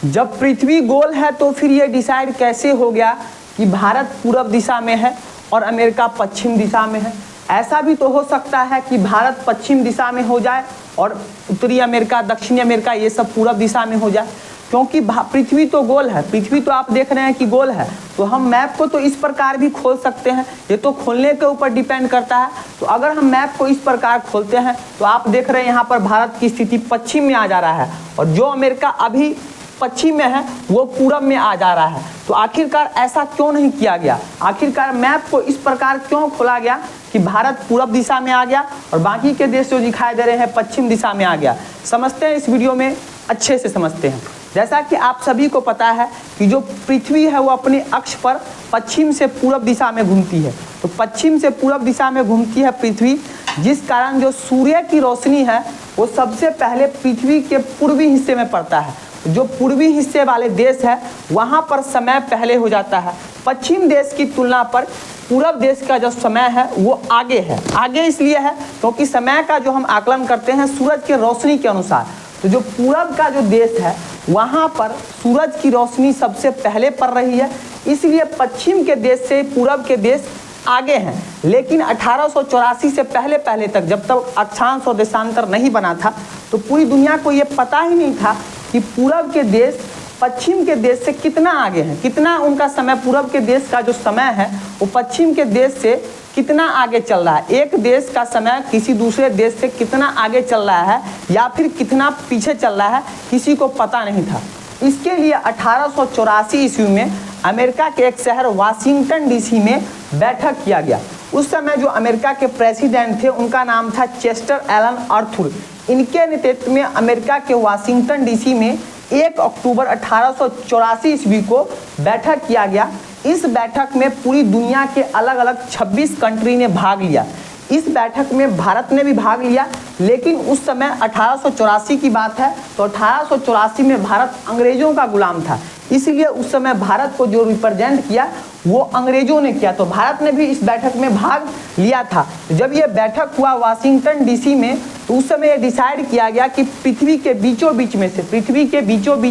जब पृथ्वी गोल है तो फिर ये डिसाइड कैसे हो गया कि भारत पूरब दिशा में है और अमेरिका पश्चिम दिशा में है? ऐसा भी तो हो सकता है कि भारत पश्चिम दिशा में हो जाए और उत्तरी अमेरिका, दक्षिणी अमेरिका ये सब पूरब दिशा में हो जाए, क्योंकि पृथ्वी तो गोल है। पृथ्वी तो आप देख रहे हैं कि गोल है, तो हम मैप को तो इस प्रकार भी खोल सकते हैं। ये तो खोलने के ऊपर डिपेंड करता है। तो अगर हम मैप को इस प्रकार खोलते हैं तो आप देख रहे हैं यहाँ पर भारत की स्थिति पश्चिम में आ जा रहा है और जो अमेरिका अभी पश्चिम में है वो पूरब में आ जा रहा है। तो आखिरकार ऐसा क्यों नहीं किया गया? आखिरकार मैप को इस प्रकार क्यों खोला गया कि भारत पूरब दिशा में आ गया और बाकी के देश जो दिखाई दे रहे हैं पश्चिम दिशा में आ गया? समझते हैं, इस वीडियो में अच्छे से समझते हैं। जैसा कि आप सभी को पता है कि जो पृथ्वी है वो अपने अक्ष पर पश्चिम से पूरब दिशा में घूमती है। तो पश्चिम से पूरब दिशा में घूमती है पृथ्वी, जिस कारण जो सूर्य की रोशनी है वो सबसे पहले पृथ्वी के पूर्वी हिस्से में पड़ता है। जो पूर्वी हिस्से वाले देश है वहाँ पर समय पहले हो जाता है। पश्चिम देश की तुलना पर पूरब देश का जो समय है वो आगे है। आगे इसलिए है क्योंकि समय का जो हम आकलन करते हैं सूरज की रोशनी के अनुसार। तो जो पूरब का जो देश है वहाँ पर सूरज की रोशनी सबसे पहले पड़ रही है, इसलिए पश्चिम के देश से पूरब के देश आगे हैं। लेकिन 1884 से पहले तक, जब तक अक्षांश और देशांतर नहीं बना था, तो पूरी दुनिया को ये पता ही नहीं था कि पूरब के देश पश्चिम के देश से कितना आगे हैं, कितना उनका समय, पूरब के देश का जो समय है वो पश्चिम के देश से कितना आगे चल रहा है। एक देश का समय किसी दूसरे देश से कितना आगे चल रहा है या फिर कितना पीछे चल रहा है, किसी को पता नहीं था। इसके लिए 1884 ईस्वी में अमेरिका के एक शहर वाशिंगटन डीसी में बैठक किया गया। उस समय जो अमेरिका के प्रेसिडेंट थे उनका नाम था चेस्टर एलन आर्थर। इनके नेतृत्व में अमेरिका के वाशिंगटन डीसी में 1 अक्टूबर 1884 ईस्वी को बैठक किया गया। इस बैठक में पूरी दुनिया के अलग अलग 26 कंट्री ने भाग लिया। इस बैठक में भारत ने भी भाग लिया, लेकिन उस समय 1884 की बात है, तो 1884 में भारत अंग्रेजों का गुलाम था, इसलिए उस समय भारत को जो रिप्रेजेंट किया वो अंग्रेजों ने किया। तो भारत ने भी इस बैठक में भाग लिया था। जब ये बैठक हुआ वाशिंगटन डीसी में, तो उस समय ये डिसाइड किया गया कि पृथ्वी के बीचों बीच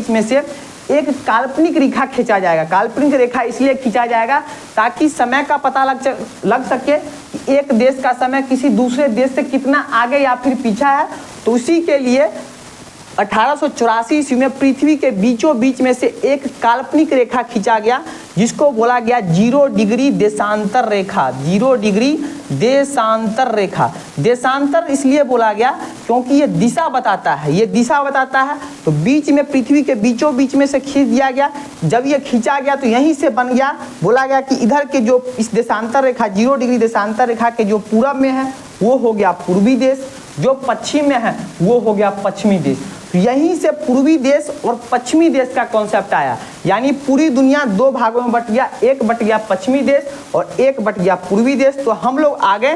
में से एक काल्पनिक रेखा खींचा जाएगा। काल्पनिक रेखा इसलिए खींचा जाएगा ताकि समय का पता लग सके कि एक देश का समय किसी दूसरे देश से कितना आगे या फिर पीछा है। तो उसी के लिए 1884 ईस्वी में पृथ्वी के बीचों बीच में से एक काल्पनिक रेखा खींचा गया, जिसको बोला गया 0 डिग्री देशांतर रेखा। 0 डिग्री देशांतर रेखा। देशांतर इसलिए बोला गया क्योंकि ये दिशा बताता है। तो बीच में, पृथ्वी के बीचों बीच में से खींच दिया गया। जब ये खींचा गया तो यहीं से बन गया, बोला गया कि इधर के जो इस देशांतर रेखा 0 डिग्री देशांतर रेखा के जो पूरब में है वो हो गया पूर्वी देश, जो पश्चिम में है वो हो गया पश्चिमी देश। तो यहीं से पूर्वी देश और पश्चिमी देश का कॉन्सेप्ट आया, यानी पूरी दुनिया 2 भागों में बट गया। एक बट गया पश्चिमी देश और एक बट गया पूर्वी देश। तो हम लोग आ गए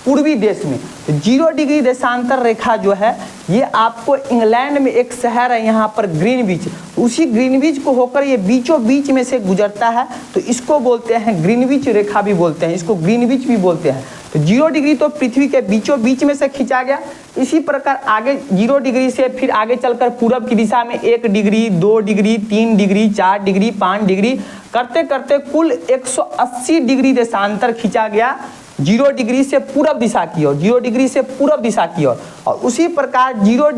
पूर्वी देश में। तो 0 डिग्री देशांतर रेखा जो है ये आपको इंग्लैंड में एक शहर है यहाँ पर ग्रीनविच, उसी ग्रीनविच को होकर ये बीचों बीच में से गुजरता है। तो इसको बोलते हैं ग्रीनविच रेखा भी बोलते हैं, इसको ग्रीनविच भी बोलते हैं। तो 0 डिग्री तो पृथ्वी के बीचों बीच में से खींचा गया। इसी प्रकार आगे 0 डिग्री से फिर आगे चलकर पूरब की दिशा में 1 degree, 2 degree, 3 degree, 4 degree, 5 degree करते करते कुल 180 डिग्री देशांतर खींचा गया 0 डिग्री से पूरब दिशा की ओर, 0 डिग्री से पूरब दिशा की ओर। और उसी प्रकार 0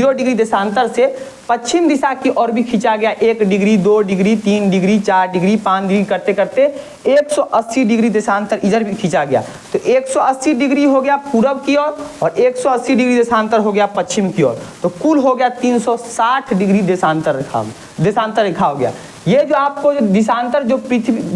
डिग्री देशांतर से पश्चिम दिशा की ओर भी खींचा गया 1 degree, 2 degree, 3 degree, 4 degree, 5 degree करते करते 180 डिग्री देशांतर इधर भी खींचा गया। तो 180 डिग्री हो गया पूरब की ओर और 180 डिग्री देशांतर हो गया पश्चिम की ओर। तो कुल हो गया 360 डिग्री देशांतर रेखा हो गया। ये जो आपको देशांतर जो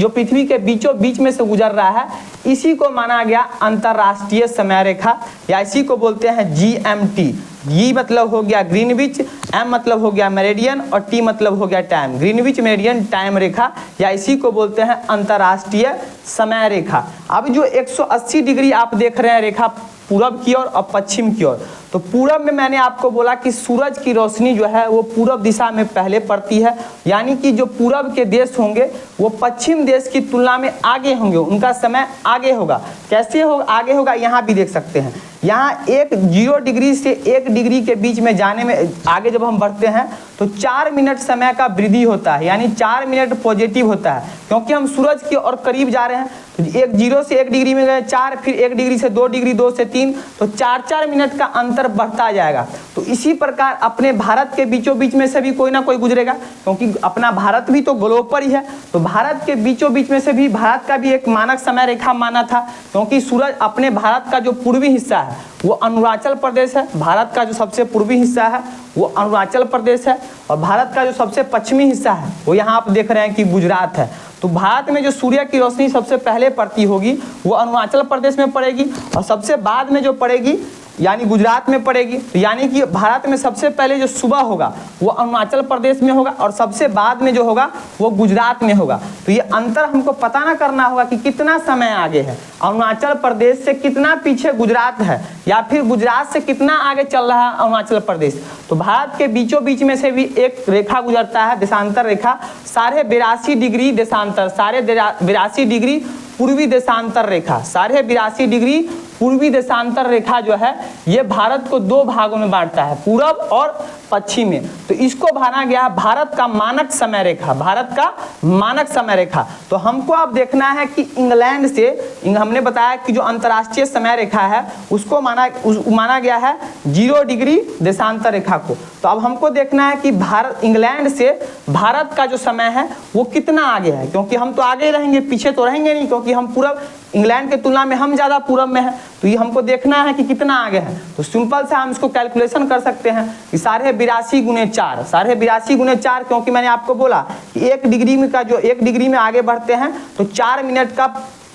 पृथ्वी के बीचों बीच में से गुजर रहा है, इसी को माना गया अंतरराष्ट्रीय समय रेखा, या इसी को बोलते हैं GMT। G मतलब हो गया ग्रीनविच, M मतलब हो गया मेरिडियन और T मतलब हो गया टाइम। ग्रीनविच मेरिडियन टाइम रेखा, या इसी को बोलते हैं अंतरराष्ट्रीय समय रेखा। अब जो 180 डिग्री आप देख रहे हैं रेखा पूरब की ओर और पश्चिम की ओर, तो पूरब में मैंने आपको बोला कि सूरज की रोशनी जो है वो पूरब दिशा में पहले पड़ती है, यानी कि जो पूरब के देश होंगे वो पश्चिम देश की तुलना में आगे होंगे, उनका समय आगे होगा। कैसे होगा आगे होगा, यहाँ भी देख सकते हैं। यहाँ 0 डिग्री से 1 डिग्री के बीच में जाने में आगे जब हम बढ़ते हैं तो 4 मिनट समय का वृद्धि होता है, यानी 4 मिनट पॉजिटिव होता है, क्योंकि हम सूरज की ओर करीब जा रहे हैं। तो 0 से 1 डिग्री में गए 4, फिर 1 डिग्री से 2 डिग्री, 2 से 3, तो 4-4 मिनट का अंतर बढ़ता जाएगा। तो इसी प्रकार अपने भारत के बीचों बीच में से भी कोई ना कोई गुजरेगा, क्योंकि अपना भारत भी तो ग्लोब पर ही है। तो भारत के बीचों बीच में से भी भारत का भी एक मानक समय रेखा माना था, क्योंकि सूरज अपने भारत का जो पूर्वी हिस्सा है वो अरुणाचल प्रदेश है। भारत का जो सबसे पूर्वी हिस्सा है वो अरुणाचल प्रदेश है, और भारत का जो सबसे पश्चिमी हिस्सा है वो यहाँ आप देख रहे हैं कि गुजरात है। तो भारत में जो सूर्य की रोशनी सबसे पहले पड़ती होगी वो अरुणाचल प्रदेश में पड़ेगी, और सबसे बाद में जो पड़ेगी यानी गुजरात में पड़ेगी। तो यानी कि भारत में सबसे पहले जो सुबह होगा वो अरुणाचल प्रदेश में होगा, और सबसे बाद में जो होगा वो गुजरात में होगा। तो ये अंतर हमको पता ना करना होगा कि कितना समय आगे है, अरुणाचल प्रदेश से कितना पीछे गुजरात है, या फिर गुजरात से कितना आगे चल रहा है अरुणाचल प्रदेश। तो भारत के बीचों बीच में से भी एक रेखा गुजरता है, देशांतर रेखा, 82.5 डिग्री देशांतर, 82.5 डिग्री पूर्वी देशांतर रेखा, 82.5 डिग्री पूर्वी देशांतर रेखा जो है ये भारत को 2 भागों में बांटता है, पूरब और पश्चिम में। तो इसको माना गया भारत का मानक समय रेखा, भारत का मानक समय रेखा। तो हमको अब देखना है कि इंग्लैंड से, हमने बताया कि जो अंतर्राष्ट्रीय समय रेखा है उसको माना गया है 0 डिग्री देशांतर रेखा को। तो अब हमको देखना है कि इंग्लैंड से भारत का जो समय है वो कितना आगे है, क्योंकि हम तो आगे रहेंगे, पीछे तो रहेंगे नहीं, क्योंकि हम पूरब, इंग्लैंड के तुलना में हम ज़्यादा पूरब में है। तो ये हमको देखना है कि कितना आगे है। तो सिंपल से हम इसको कैलकुलेशन कर सकते हैं कि 82.5 गुने 4, 82.5 गुने 4, क्योंकि मैंने आपको बोला कि 1 डिग्री में का जो 1 डिग्री में आगे बढ़ते हैं तो 4 मिनट का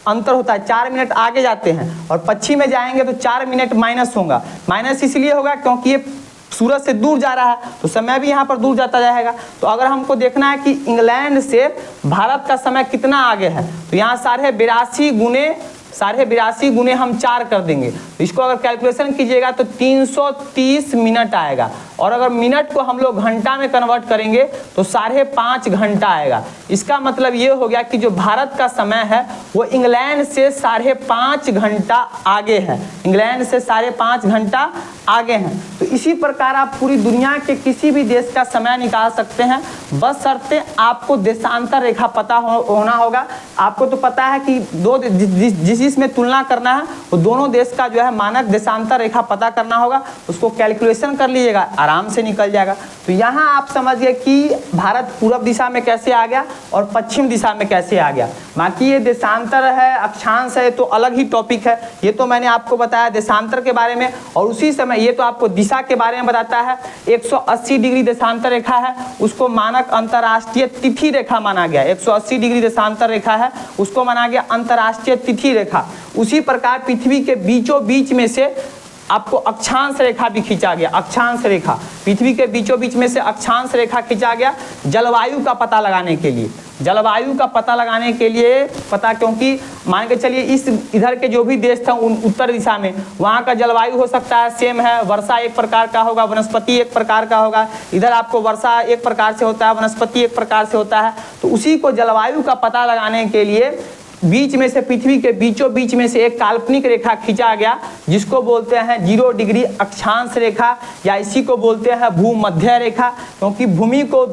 अंतर होता है, 4 मिनट आगे जाते हैं, और पश्चिम में जाएंगे तो 4 मिनट माइनस होगा। माइनस इसलिए होगा क्योंकि ये सूरज से दूर जा रहा है, तो समय भी यहाँ पर दूर जाता जाएगा। तो अगर हमको देखना है कि इंग्लैंड से भारत का समय कितना आगे है, तो यहाँ 82.5 गुने हम 4 कर देंगे। तो इसको अगर कैलकुलेशन कीजिएगा तो 330 मिनट आएगा, और अगर मिनट को हम लोग घंटा में कन्वर्ट करेंगे तो 5.5 घंटा आएगा। इसका मतलब ये हो गया कि जो भारत का समय है वो इंग्लैंड से 5.5 घंटा आगे है, इंग्लैंड से 5.5 घंटा आगे हैं। तो इसी प्रकार आप पूरी दुनिया के किसी भी देश का समय निकाल सकते हैं, बस शर्तें आपको देशांतर रेखा पता होना होगा। आपको तो पता है कि जिसमें तुलना करना है वो दोनों देश का जो है मानक देशांतर रेखा पता करना होगा, उसको कैलकुलेशन कर लीजिएगा, आराम से निकल जाएगा। तो यहाँ आप समझ गए कि भारत पूर्व दिशा में कैसे आ गया और पश्चिम दिशा में कैसे आ गया। बाकी ये देशांतर है, अक्षांश है, तो अलग ही टॉपिक है। ये तो मैंने आपको बताया देशांतर के बारे में, और उसी समय ये तो आपको दिशा के बारे में बताता है। 180 डिग्री देशांतर रेखा है, उसको मानक अंतर्राष्ट्रीय तिथि रेखा माना गया। 180 डिग्री देशांतर रेखा है, उसको माना गया अंतर्राष्ट्रीय तिथि रेखा। उसी प्रकार पृथ्वी के बीचों बीच में से आपको अक्षांश रेखा भी खींचा गया, अक्षांश रेखा, पृथ्वी के बीचों बीच में से अक्षांश रेखा खींचा गया जलवायु का पता लगाने के लिए। जलवायु का पता लगाने के लिए क्योंकि मान के चलिए इस इधर के जो भी देश था उत्तर दिशा में, वहाँ का जलवायु हो सकता है सेम है, वर्षा एक प्रकार का होगा, वनस्पति एक प्रकार का होगा। इधर आपको वर्षा एक प्रकार से होता है, वनस्पति एक प्रकार से होता है। तो उसी को जलवायु का पता लगाने के लिए बीच में से, पृथ्वी के बीचों बीच में से एक काल्पनिक रेखा खींचा गया, जिसको बोलते हैं 0 डिग्री अक्षांश रेखा, या इसी को बोलते हैं भूमध्य रेखा, क्योंकि भूमि को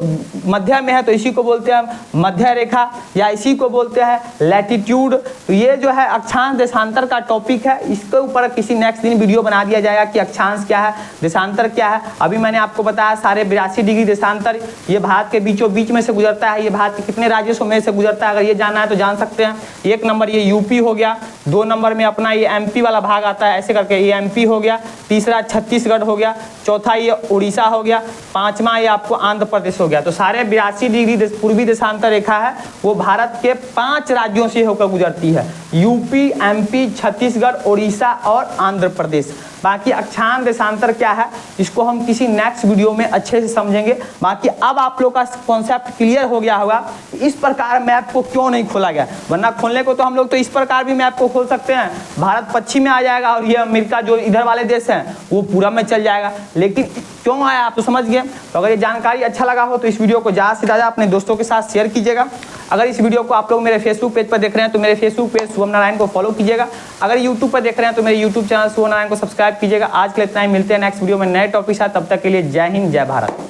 मध्य में है तो इसी को बोलते हैं मध्य रेखा, या इसी को बोलते हैं लैटिट्यूड। तो ये जो है अक्षांश देशांतर का टॉपिक है, इसके ऊपर किसी नेक्स्ट दिन वीडियो बना दिया जाएगा कि अक्षांश क्या है, देशांतर क्या है। अभी मैंने आपको बताया 82.5 डिग्री देशांतर ये भारत के बीचों बीच में से गुजरता है। ये भारत के कितने राज्यों में से गुजरता है, अगर ये जानना है तो जान सकते हैं। 1 नंबर ये यूपी हो गया, 2 नंबर में अपना ये एमपी वाला भाग आता है, ऐसे करके ये एमपी हो गया, तीसरा छत्तीसगढ़ हो गया, चौथा ये उड़ीसा हो गया, 5वां ये आपको आंध्र प्रदेश हो गया। तो 82.5 डिग्री पूर्वी देशांतर रेखा है वो भारत के 5 राज्यों से होकर गुजरती है, यूपी, एमपी, छत्तीसगढ़, उड़ीसा और आंध्र प्रदेश। बाकी अक्षांश देशांतर क्या है इसको हम किसी नेक्स्ट वीडियो में अच्छे से समझेंगे। बाकी अब आप लोग का कॉन्सेप्ट क्लियर हो गया होगा इस प्रकार मैप को क्यों नहीं खोला गया, वरना खोलने को तो हम लोग तो इस प्रकार भी मैप को खोल सकते हैं, भारत पश्चिम में आ जाएगा और ये अमेरिका जो इधर वाले देश हैं वो पूरा में चल जाएगा, लेकिन क्यों आया आप तो समझ गए। तो अगर ये जानकारी अच्छा लगा हो तो इस वीडियो को ज़्यादा से ज़्यादा अपने दोस्तों के साथ शेयर कीजिएगा। अगर इस वीडियो को आप लोग मेरे फेसबुक पेज पर देख रहे हैं तो मेरे फेसबुक पेज शुभम नारायण को फॉलो कीजिएगा। अगर यूट्यूब पर देख रहे हैं तो मेरे यूट्यूब चैनल शुभम नारायण को सब्सक्राइब कीजिएगा। आज के लिए इतना ही, मिलते हैं नेक्स्ट वीडियो में नए टॉपिक साथ, तब तक के लिए जय हिंद जय भारत।